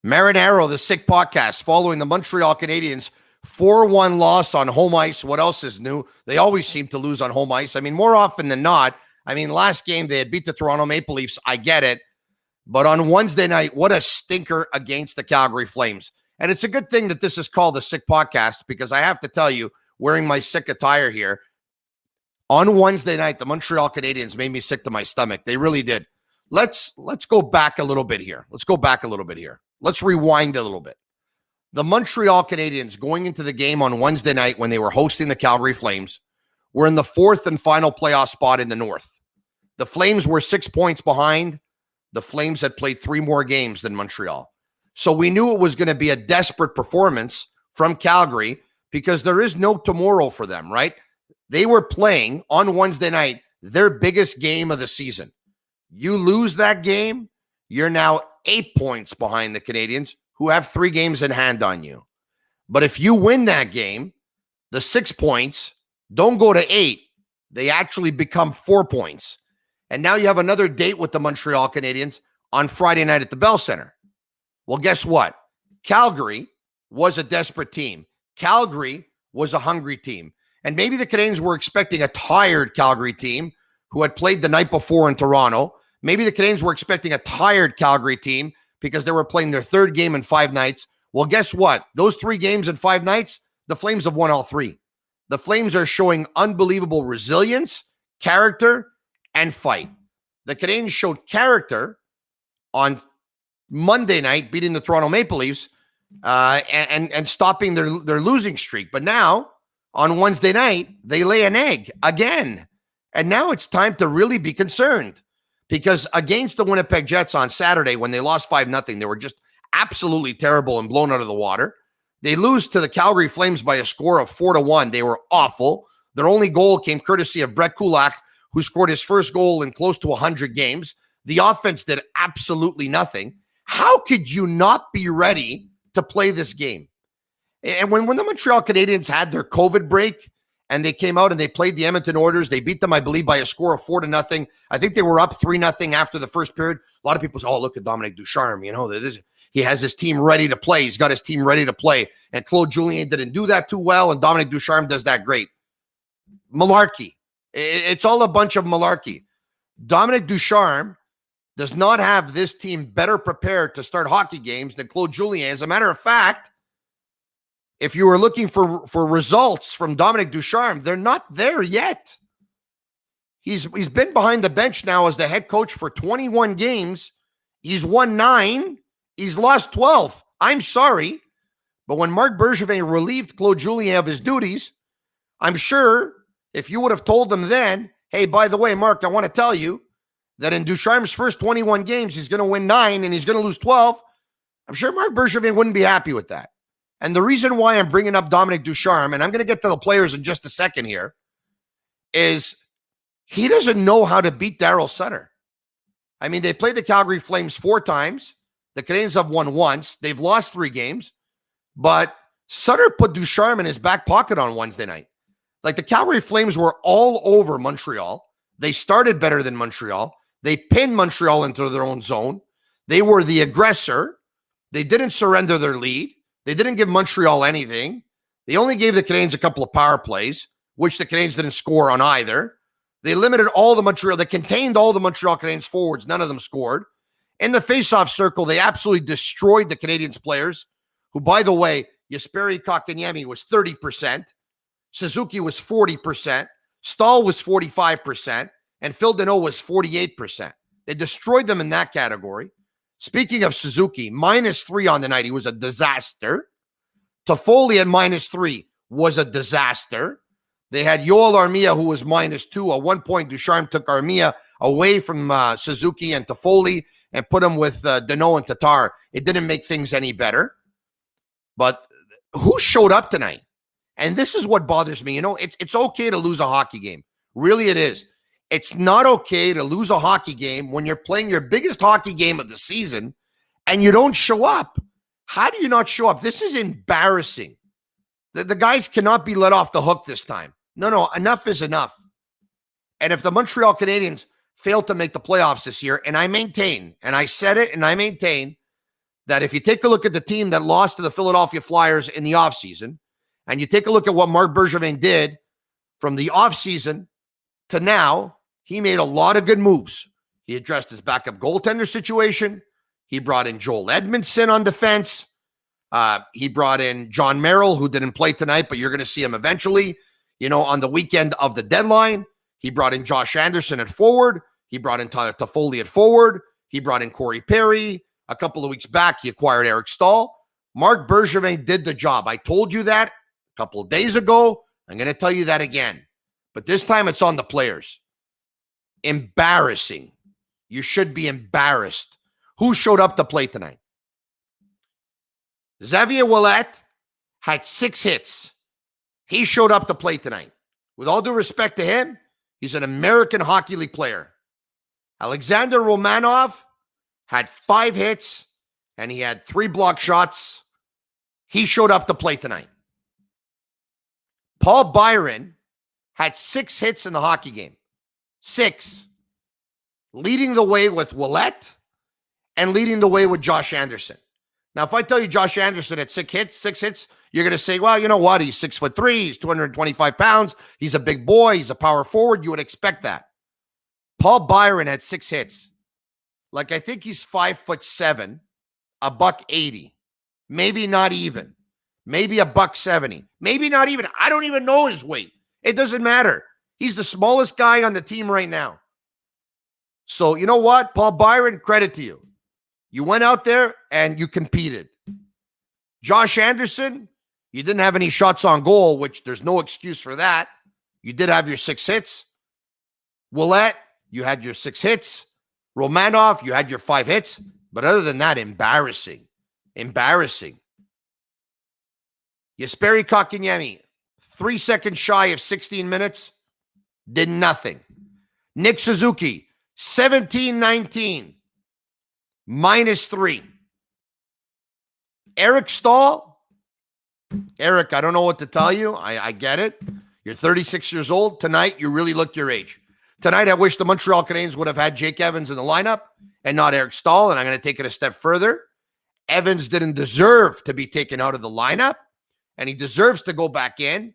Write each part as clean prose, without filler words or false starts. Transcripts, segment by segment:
Marinaro, the Sick Podcast, following the Montreal Canadiens 4-1 loss on home ice. What else is new? They always seem to lose on home ice. I mean, more often than not. I mean, last game they had beat the Toronto Maple Leafs. I get it. But on Wednesday night, what a stinker against the Calgary Flames. And it's a good thing that this is called the Sick Podcast, because I have to tell you, wearing my sick attire here, on Wednesday night, the Montreal Canadiens made me sick to my stomach. They really did. Let's go back a little bit here. Let's rewind a little bit. The Montreal Canadiens, going into the game on Wednesday night when they were hosting the Calgary Flames, were in the fourth and final playoff spot in the North. The Flames were 6 points behind. The Flames had played 3 more games than Montreal. So we knew it was going to be a desperate performance from Calgary, because there is no tomorrow for them, right? They were playing on Wednesday night their biggest game of the season. You lose that game, you're now 8 points behind the Canadiens, who have 3 games in hand on you. But if you win that game, the 6 points don't go to 8. They actually become 4 points. And now you have another date with the Montreal Canadiens on Friday night at the Bell Center. Well, guess what? Calgary was a desperate team. Calgary was a hungry team. And maybe the Canadiens were expecting a tired Calgary team who had played the night before in Toronto. Maybe the Canadiens were expecting a tired Calgary team because they were playing their 3rd game in 5 nights. Well, guess what? Those 3 games in 5 nights, the Flames have won all 3. The Flames are showing unbelievable resilience, character, and fight. The Canadiens showed character on Monday night, beating the Toronto Maple Leafs and stopping their losing streak. But now, on Wednesday night, they lay an egg again. And now it's time to really be concerned, because against the Winnipeg Jets on Saturday, when they lost 5-0, they were just absolutely terrible and blown out of the water. They lose to the Calgary Flames by a score of 4-1. They were awful. Their only goal came courtesy of Brett Kulak, who scored his first goal in close to 100 games. The offense did absolutely nothing. How could you not be ready to play this game? And when the Montreal Canadiens had their COVID break and they came out and they played the Edmonton Oilers, they beat them, I believe, by a score of 4-0. I think they were up 3-0 after the first period. A lot of people say, oh, look at Dominic Ducharme. You know, he has his team ready to play. He's got his team ready to play. And Claude Julien didn't do that too well, and Dominic Ducharme does that great. Malarkey. It's all a bunch of malarkey. Dominic Ducharme does not have this team better prepared to start hockey games than Claude Julien. As a matter of fact, if you were looking for results from Dominic Ducharme, they're not there yet. He's been behind the bench now as the head coach for 21 games. He's won 9. He's lost 12. I'm sorry, but when Marc Bergevin relieved Claude Julien of his duties, I'm sure if you would have told them then, hey, by the way, Mark, I want to tell you that in Ducharme's first 21 games, he's going to win 9 and he's going to lose 12. I'm sure Marc Bergevin wouldn't be happy with that. And the reason why I'm bringing up Dominic Ducharme, and I'm going to get to the players in just a second here, is he doesn't know how to beat Darryl Sutter. I mean, they played the Calgary Flames 4 times. The Canadiens have won once. They've lost 3 games. But Sutter put Ducharme in his back pocket on Wednesday night. Like, the Calgary Flames were all over Montreal. They started better than Montreal. They pinned Montreal into their own zone. They were the aggressor. They didn't surrender their lead. They didn't give Montreal anything. They only gave the Canadiens a couple of power plays, which the Canadiens didn't score on either. They limited all the Montreal. They contained all the Montreal Canadiens forwards. None of them scored. In the faceoff circle, they absolutely destroyed the Canadiens players, who, by the way, Jesperi Kotkaniemi was 30%. Suzuki was 40%. Stahl was 45%. And Phil Deneau was 48%. They destroyed them in that category. Speaking of Suzuki, -3 on the night. He was a disaster. Toffoli at -3 was a disaster. They had Yoel Armia, who was -2. At one point, Ducharme took Armia away from Suzuki and Toffoli and put him with Deneau and Tatar. It didn't make things any better. But who showed up tonight? And this is what bothers me. You know, it's okay to lose a hockey game. Really, it is. It's not okay to lose a hockey game when you're playing your biggest hockey game of the season and you don't show up. How do you not show up? This is embarrassing. The guys cannot be let off the hook this time. No, enough is enough. And if the Montreal Canadiens fail to make the playoffs this year, and I maintain, and I said it and I maintain, that if you take a look at the team that lost to the Philadelphia Flyers in the offseason, and you take a look at what Marc Bergevin did from the offseason to now, he made a lot of good moves. He addressed his backup goaltender situation. He brought in Joel Edmondson on defense. He brought in John Merrill, who didn't play tonight, but you're going to see him eventually, on the weekend of the deadline. He brought in Josh Anderson at forward. He brought in Tyler Toffoli at forward. He brought in Corey Perry. A couple of weeks back, he acquired Eric Stahl. Marc Bergevin did the job. I told you that a couple of days ago. I'm going to tell you that again. But this time it's on the players. Embarrassing. You should be embarrassed. Who showed up to play tonight? Xavier Ouellet had 6 hits. He showed up to play tonight. With all due respect to him, he's an American Hockey League player. Alexander Romanov had 5 hits, and he had 3 block shots. He showed up to play tonight. Paul Byron had 6 hits in the hockey game. 6. Leading the way with Ouellet and leading the way with Josh Anderson. Now, if I tell you Josh Anderson had 6 hits, you're going to say, well, you know what? He's 6'3", he's 225 pounds. He's a big boy. He's a power forward. You would expect that. Paul Byron had 6 hits. I think he's 5'7", $180. Maybe not even. Maybe $170. Maybe not even. I don't even know his weight. It doesn't matter. He's the smallest guy on the team right now. So, you know what? Paul Byron, credit to you. You went out there and you competed. Josh Anderson, you didn't have any shots on goal, which there's no excuse for that. You did have your 6 hits. Ouellet, you had your 6 hits. Romanov, you had your 5 hits. But other than that, embarrassing. Embarrassing. Jesperi Kotkaniemi, 3 seconds shy of 16 minutes, did nothing. Nick Suzuki, 17-19, -3. Eric Stahl, Eric, I don't know what to tell you. I get it. You're 36 years old. Tonight, you really looked your age. Tonight, I wish the Montreal Canadiens would have had Jake Evans in the lineup and not Eric Stahl, and I'm going to take it a step further. Evans didn't deserve to be taken out of the lineup, and he deserves to go back in.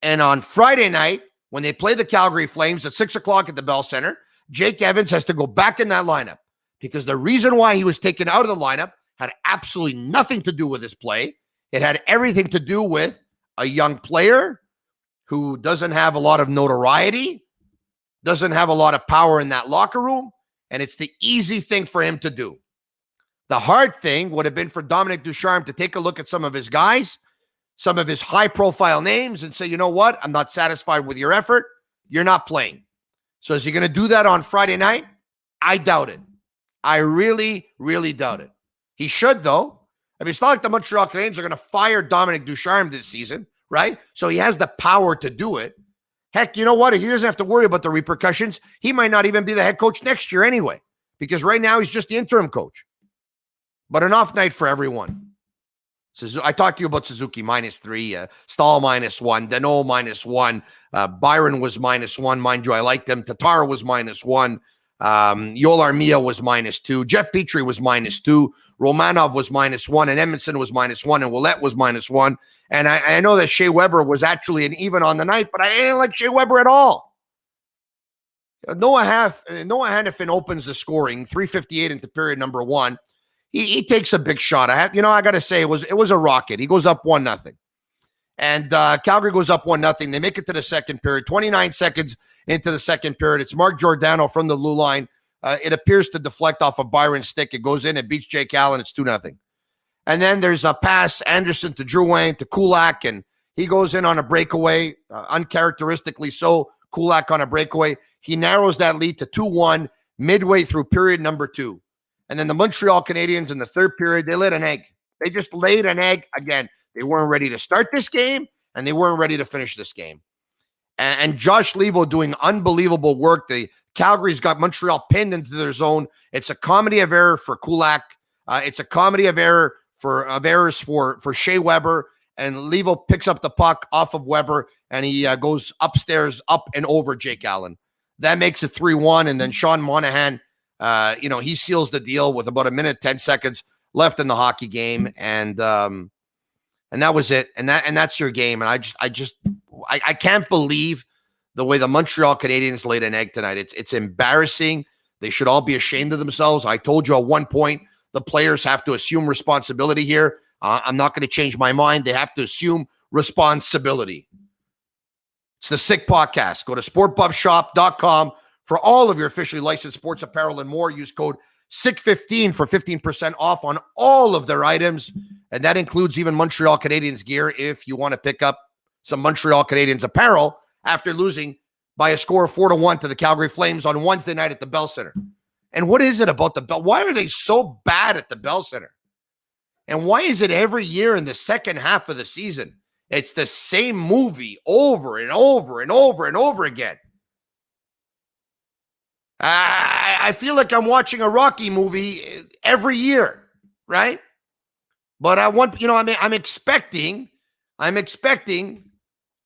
And on Friday night, when they play the Calgary Flames at 6 o'clock at the Bell Center, Jake Evans has to go back in that lineup because the reason why he was taken out of the lineup had absolutely nothing to do with his play. It had everything to do with a young player who doesn't have a lot of notoriety, doesn't have a lot of power in that locker room, and it's the easy thing for him to do. The hard thing would have been for Dominic Ducharme to take a look at some of his guys, some of his high-profile names, and say, you know what? I'm not satisfied with your effort. You're not playing. So is he going to do that on Friday night? I doubt it. I really, really doubt it. He should, though. I mean, it's not like the Montreal Canadiens are going to fire Dominic Ducharme this season, right? So he has the power to do it. Heck, you know what? He doesn't have to worry about the repercussions. He might not even be the head coach next year anyway, because right now he's just the interim coach. But an off night for everyone. I talked to you about Suzuki -3, Stahl -1, Danault -1, Byron was -1. Mind you, I liked him. Tatar was -1. Yoel Armia was -2. Jeff Petrie was -2. Romanov was -1, and Edmondson was -1, and Ouellet was -1. And I know that Shea Weber was actually an even on the night, but I didn't like Shea Weber at all. Noah Hannafin opens the scoring, 3:58 into period number 1. He takes a big shot. I got to say, it was a rocket. He goes up 1-0. And Calgary goes up 1-0. They make it to the second period. 29 seconds into the second period. It's Mark Giordano from the blue line. It appears to deflect off of Byron's stick. It goes in. It beats Jake Allen. It's 2-0. And then there's a pass, Anderson to Drouin to Kulak, and he goes in on a breakaway, uncharacteristically so. Kulak on a breakaway. He narrows that lead to 2-1 midway through period number 2. And then the Montreal Canadiens in the third period, they laid an egg. They just laid an egg again. They weren't ready to start this game, and they weren't ready to finish this game. And Josh Levo doing unbelievable work. The Calgary's got Montreal pinned into their zone. It's a comedy of error for Kulak. It's a comedy of errors for Shea Weber. And Levo picks up the puck off of Weber, and he goes upstairs, up and over Jake Allen. That makes it 3-1, and then Sean Monahan, he seals the deal with about 1 minute, 10 seconds left in the hockey game, and that was it. And that's your game. And I can't believe the way the Montreal Canadiens laid an egg tonight. It's embarrassing. They should all be ashamed of themselves. I told you at one point the players have to assume responsibility here. I'm not going to change my mind. They have to assume responsibility. It's the Sick Podcast. Go to sportbuffshop.com for all of your officially licensed sports apparel and more. Use code SICK15 for 15% off on all of their items. And that includes even Montreal Canadiens gear if you want to pick up some Montreal Canadiens apparel after losing by a score of 4-1 to the Calgary Flames on Wednesday night at the Bell Center. And what is it about the Bell? Why are they so bad at the Bell Center? And why is it every year in the second half of the season, it's the same movie over and over and over and over again? I feel like I'm watching a Rocky movie every year, right? But I'm expecting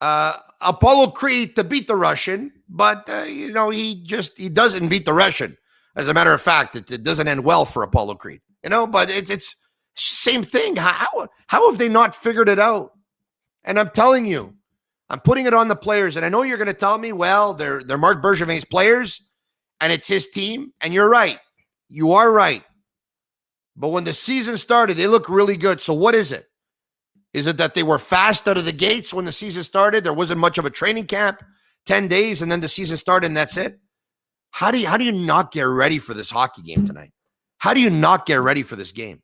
Apollo Creed to beat the Russian, but he doesn't beat the Russian. As a matter of fact, it doesn't end well for Apollo Creed, but it's same thing. How have they not figured it out? And I'm telling you, I'm putting it on the players. And I know you're going to tell me, well, they're Marc Bergevin's players and it's his team. And you're right. You are right. But when the season started, they look really good. So what is it? Is it that they were fast out of the gates when the season started? There wasn't much of a training camp, 10 days, and then the season started and that's it? How do you not get ready for this hockey game tonight? How do you not get ready for this game?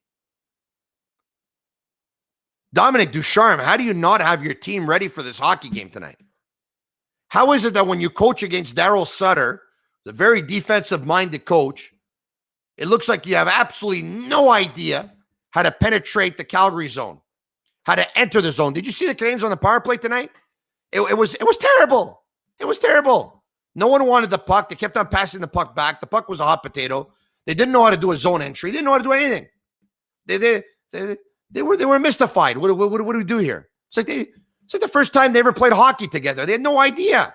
Dominic Ducharme, how do you not have your team ready for this hockey game tonight? How is it that when you coach against Daryl Sutter, the very defensive-minded coach, it looks like you have absolutely no idea how to penetrate the Calgary zone, how to enter the zone? Did you see the Canadiens on the power play tonight? It was terrible. It was terrible. No one wanted the puck. They kept on passing the puck back. The puck was a hot potato. They didn't know how to do a zone entry. They didn't know how to do anything. They were mystified. What do we do here? It's like the first time they ever played hockey together. They had no idea.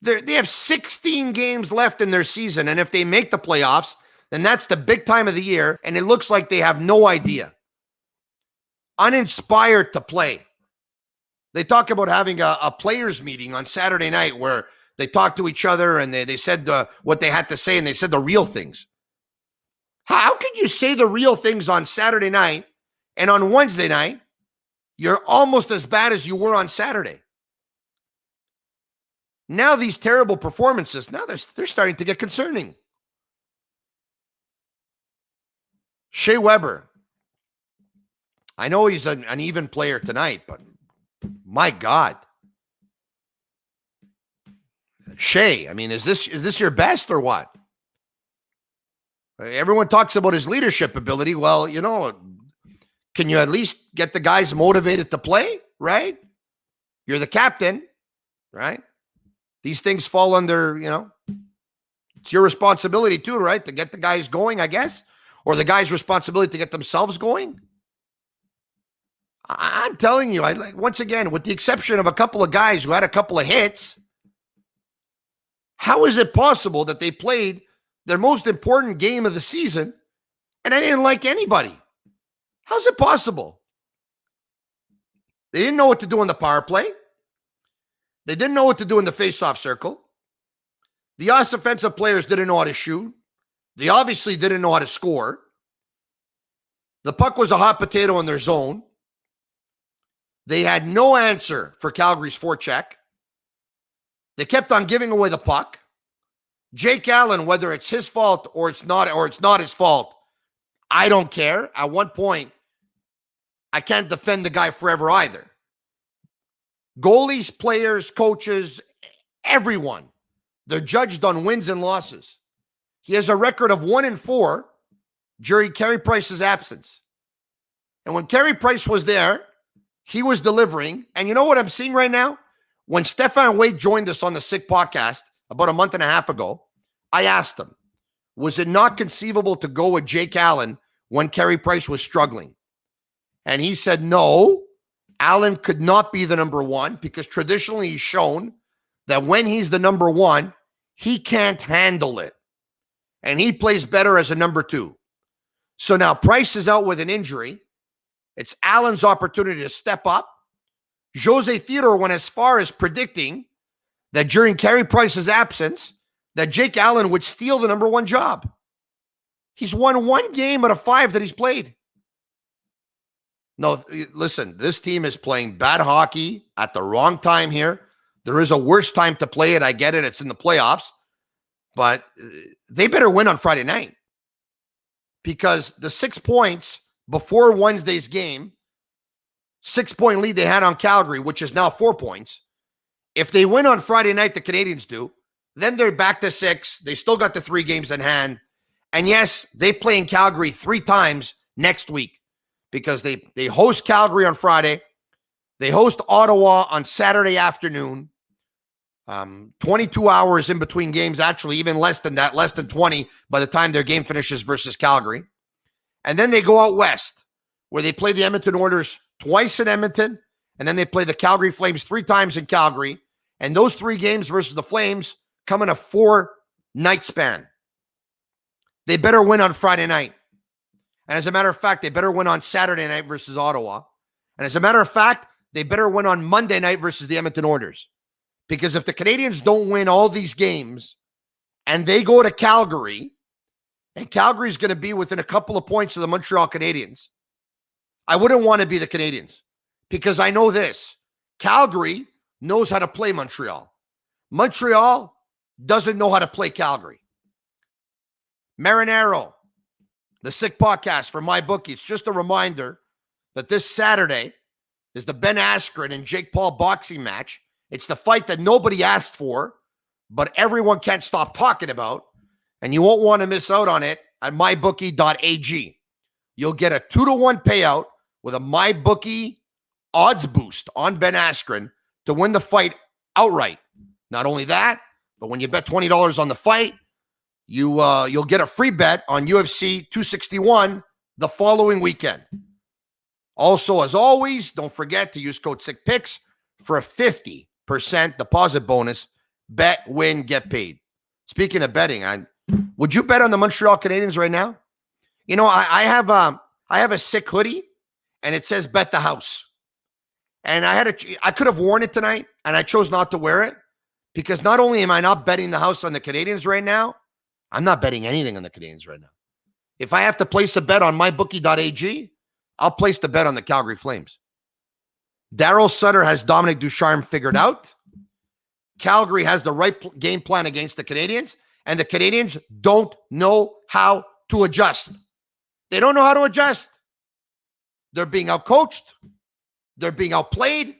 They have 16 games left in their season, and if they make the playoffs, then that's the big time of the year, and it looks like they have no idea. Uninspired to play. They talk about having a players meeting on Saturday night where they talk to each other and they said what they had to say, and they said the real things. How could you say the real things on Saturday night and on Wednesday night, you're almost as bad as you were on Saturday? Now these terrible performances, now they're starting to get concerning. Shea Weber. I know he's an even player tonight, but my God. Shea, I mean, is this your best or what? Everyone talks about his leadership ability. Well, can you at least get the guys motivated to play, right? You're the captain, right? These things fall under, it's your responsibility too, right? To get the guys going, I guess, or the guys' responsibility to get themselves going. I'm telling you, once again, with the exception of a couple of guys who had a couple of hits, how is it possible that they played their most important game of the season and I didn't like anybody? How's it possible? They didn't know what to do on the power play. They didn't know what to do in the face-off circle. The offensive players didn't know how to shoot. They obviously didn't know how to score. The puck was a hot potato in their zone. They had no answer for Calgary's forecheck. They kept on giving away the puck. Jake Allen, whether it's his fault or it's not his fault, I don't care. At one point, I can't defend the guy forever either. Goalies, players, coaches, everyone, they're judged on wins and losses. He has a record of 1-4 during Carey Price's absence. And when Carey Price was there, he was delivering. And you know what I'm seeing right now? When Stefan Wade joined us on the Sick Podcast about a month and a half ago, I asked him, was it not conceivable to go with Jake Allen when Carey Price was struggling? And he said, no, Allen could not be the number one because traditionally he's shown that when he's the number one, he can't handle it. And he plays better as a number two. So now Price is out with an injury. It's Allen's opportunity to step up. Jose Theodore went as far as predicting that during Carey Price's absence, that Jake Allen would steal the number one job. He's won one game out of 5 that he's played. No, listen, this team is playing bad hockey at the wrong time here. There is a worse time to play it. I get it. It's in the playoffs. But they better win on Friday night. Because the 6 points before Wednesday's game, 6-point lead they had on Calgary, which is now 4 points. If they win on Friday night, the Canadians do, then they're back to 6. They still got the 3 games in hand. And yes, they play in Calgary 3 times next week because they host Calgary on Friday. They host Ottawa on Saturday afternoon. 22 hours in between games, actually, even less than that, less than 20 by the time their game finishes versus Calgary. And then they go out west where they play the Edmonton Oilers twice in Edmonton, and then they play the Calgary Flames 3 times in Calgary. And those 3 games versus the Flames come in a 4-night span. They better win on Friday night. And as a matter of fact, they better win on Saturday night versus Ottawa. And as a matter of fact, they better win on Monday night versus the Edmonton Oilers. Because if the Canadians don't win all these games and they go to Calgary, and Calgary's going to be within a couple of points of the Montreal Canadiens, I wouldn't want to be the Canadians because I know this. Calgary knows how to play Montreal. Montreal doesn't know how to play Calgary. Marinaro, the Sick Podcast for MyBookie. It's just a reminder that this Saturday is the Ben Askren and Jake Paul boxing match. It's the fight that nobody asked for, but everyone can't stop talking about, and you won't want to miss out on it at mybookie.ag. You'll get a 2-to-1 payout with a MyBookie odds boost on Ben Askren to win the fight outright. Not only that, but when you bet $20 on the fight, you'll get a free bet on UFC 261 the following weekend. Also, as always, don't forget to use code SICKPICKS for a 50% deposit bonus. Bet, win, get paid. Speaking of betting, would you bet on the Montreal Canadiens right now? You know, I have a sick hoodie, and it says "Bet the House." And I could have worn it tonight, and I chose not to wear it because not only am I not betting the house on the Canadiens right now, I'm not betting anything on the Canadiens right now. If I have to place a bet on mybookie.ag, I'll place the bet on the Calgary Flames. Daryl Sutter has Dominic Ducharme figured out. Calgary has the right game plan against the Canadiens, and the Canadiens don't know how to adjust. They don't know how to adjust. They're being outcoached. They're being outplayed.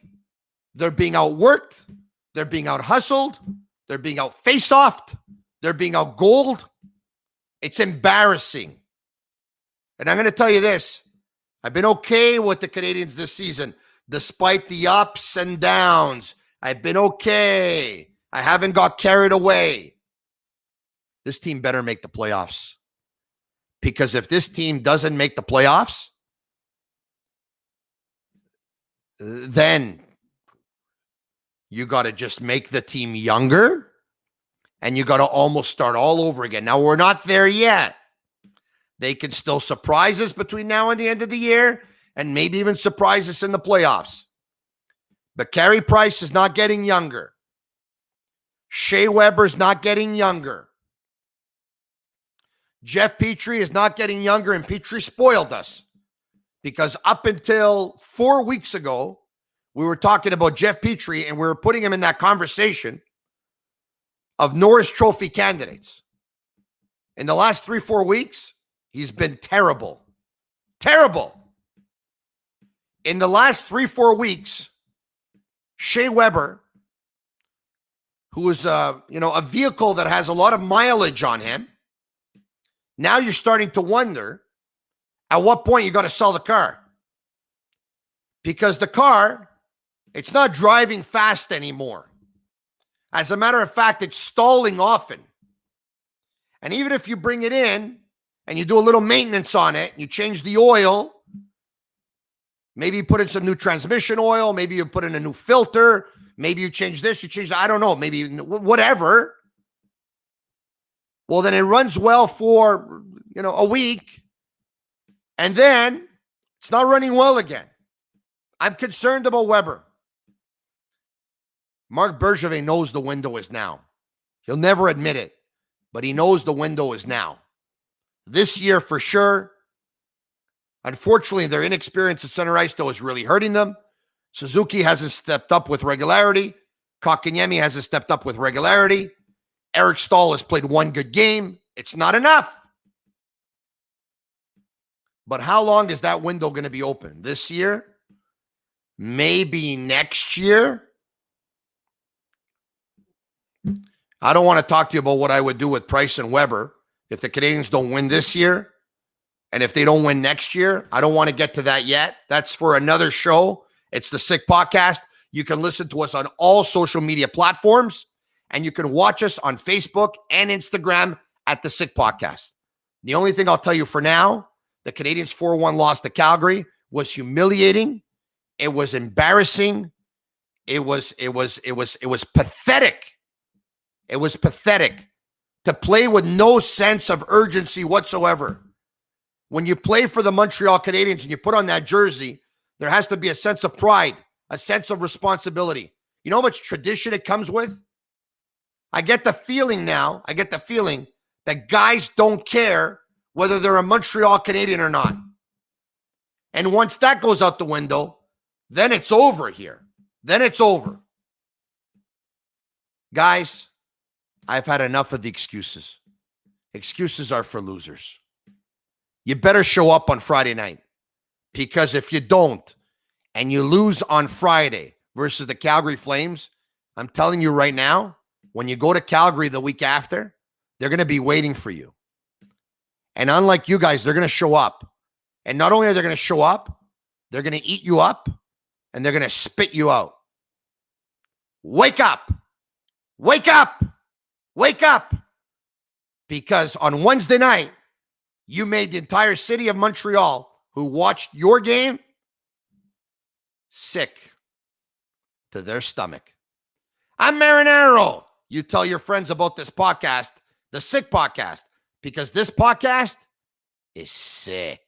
They're being outworked. They're being out-hustled. They're being out-face-offed. They're being out-goaled. It's embarrassing. And I'm going to tell you this. I've been okay with the Canadiens this season, despite the ups and downs. I've been okay. I haven't got carried away. This team better make the playoffs. Because if this team doesn't make the playoffs, then you got to just make the team younger and you got to almost start all over again. Now, we're not there yet. They can still surprise us between now and the end of the year and maybe even surprise us in the playoffs. But Carey Price is not getting younger. Shea Weber's not getting younger. Jeff Petrie is not getting younger, and Petrie spoiled us. Because up until 4 weeks ago, we were talking about Jeff Petrie, and we were putting him in that conversation of Norris Trophy candidates. In the last 3-4 weeks, he's been terrible. Terrible. In the last 3-4 weeks, Shea Weber, who is a vehicle that has a lot of mileage on him, now you're starting to wonder at what point you got to sell the car. Because the car, it's not driving fast anymore. As a matter of fact, it's stalling often. And even if you bring it in and you do a little maintenance on it, you change the oil, maybe you put in some new transmission oil, maybe you put in a new filter, maybe you change this, you change that, I don't know, maybe whatever. Well, then it runs well for, a week. And then it's not running well again. I'm concerned about Weber. Marc Bergevin knows the window is now. He'll never admit it, but he knows the window is now. This year for sure. Unfortunately, their inexperience at center ice, though, is really hurting them. Suzuki hasn't stepped up with regularity. Kotkaniemi hasn't stepped up with regularity. Eric Stahl has played one good game. It's not enough. But how long is that window going to be open? This year? Maybe next year? I don't want to talk to you about what I would do with Price and Weber if the Canadiens don't win this year and if they don't win next year. I don't want to get to that yet. That's for another show. It's the Sick Podcast. You can listen to us on all social media platforms, and you can watch us on Facebook and Instagram at the Sick Podcast. The only thing I'll tell you for now, the Canadiens 4-1 loss to Calgary was humiliating. It was embarrassing. It was pathetic. It was pathetic to play with no sense of urgency whatsoever. When you play for the Montreal Canadiens and you put on that jersey, there has to be a sense of pride, a sense of responsibility. You know how much tradition it comes with? I get the feeling now, that guys don't care whether they're a Montreal Canadian or not. And once that goes out the window, then it's over here. Then it's over. Guys, I've had enough of the excuses. Excuses are for losers. You better show up on Friday night, because if you don't and you lose on Friday versus the Calgary Flames, I'm telling you right now, when you go to Calgary the week after, they're going to be waiting for you. And unlike you guys, they're going to show up. And not only are they going to show up, they're going to eat you up and they're going to spit you out. Wake up. Wake up. Wake up. Because on Wednesday night, you made the entire city of Montreal who watched your game sick to their stomach. I'm Marinaro. You tell your friends about this podcast, the Sick Podcast, because this podcast is sick.